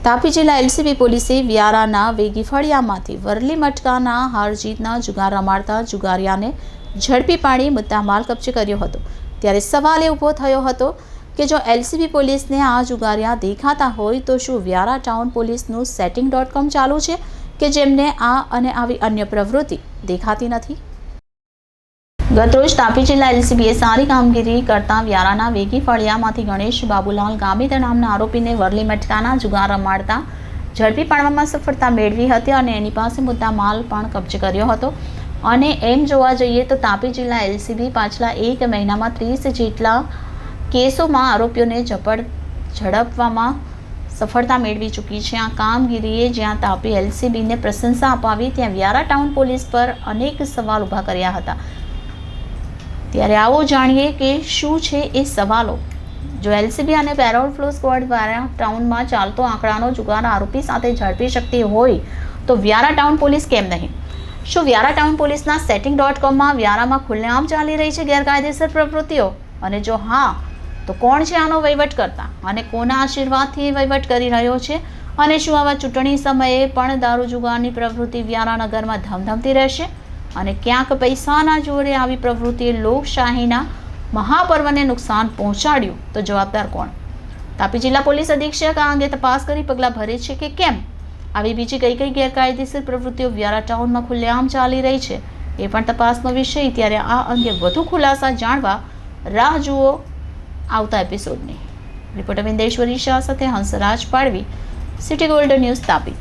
તાપી જિલ્લા એલસીબી પોલીસે વ્યારાના વેગી ફળિયામાંથી વરલી મટકાના હાર જીતના જુગાર રમાડતા જુગારિયાને ઝડપી પાડી મુદ્દામાલ કબજે કર્યો હતો। ત્યારે સવાલ એ ઊભો થયો હતો કે જો એલસીબી પોલીસને આ જુગારિયા દેખાતા હોય તો શું વ્યારા ટાઉન પોલીસનું setting.com ચાલુ છે કે જેમને આ અને આવી અન્ય પ્રવૃત્તિ દેખાતી નથી। ગતરોજ તાપી જિલ્લા એલસીબીએ સારી કામગીરી કરતા વ્યારાના વેગી ફળિયામાંથી ગણેશ બાબુલાલ ગામિત નામના આરોપીને વરલી મટકાના જુગાર રમાડતા ઝડપી પાડવામાં સફળતા મેળવી હતી અને એની પાસે મુદ્દા માલ પણ કબજે કર્યો હતો। અને એમ જોવા જઈએ તો તાપી જિલ્લા એલસીબી પાછલા એક મહિનામાં 30 જેટલા કેસોમાં આરોપીઓને ઝડપવામાં સફળતા મેળવી ચૂકી છે। આ કામગીરીએ જ્યાં તાપી એલસીબીને પ્રશંસા અપાવી ત્યાં વ્યારા ટાઉન પોલીસ પર અનેક સવાલ ઊભા કર્યા હતા। ત્યારે આવો જાણીએ કે શું છે એ સવાલો। જો એલસીબી અને પેરોલ ફ્લો સ્ક્વોડ દ્વારા ટાઉનમાં ચાલતો આંકડાનો જુગાર આરોપી સાથે ઝડપી શકતી હોય તો વ્યારા ટાઉન પોલીસ કેમ નહીં? શું વ્યારા ટાઉન પોલીસના setting.comમાં વ્યારામાં ખુલ્લેઆમ ચાલી રહી છે ગેરકાયદેસર પ્રવૃત્તિઓ? અને જો હા તો કોણ છે આનો વહીવટ કરતા અને કોના આશીર્વાદથી વહીવટ કરી રહ્યો છે? અને શું આવા ચૂંટણી સમયે પણ દારૂ જુગારની પ્રવૃત્તિ વ્યારા નગરમાં ધમધમતી રહેશે? અને ક્યાંક પૈસાના જોરે આવી પ્રવૃત્તિએ લોકશાહીના મહાપર્વને નુકસાન પહોંચાડ્યું તો જવાબદાર કોણ? તાપી જિલ્લા પોલીસ અધિક્ષક આ અંગે તપાસ કરી પગલાં ભરે છે કે કેમ? આવી બીજી કઈ ગેરકાયદેસર પ્રવૃત્તિઓ વ્યારા ટાઉનમાં ખુલ્લેઆમ ચાલી રહી છે એ પણ તપાસનો વિષય। ત્યારે આ અંગે વધુ ખુલાસા જાણવા રાહ જુઓ આવતા એપિસોડની। રિપોર્ટર વિંદેશ્વરી શાહ સાથે હંસરાજ પાડવી, સિટી ગોલ્ડ ન્યૂઝ તાપી।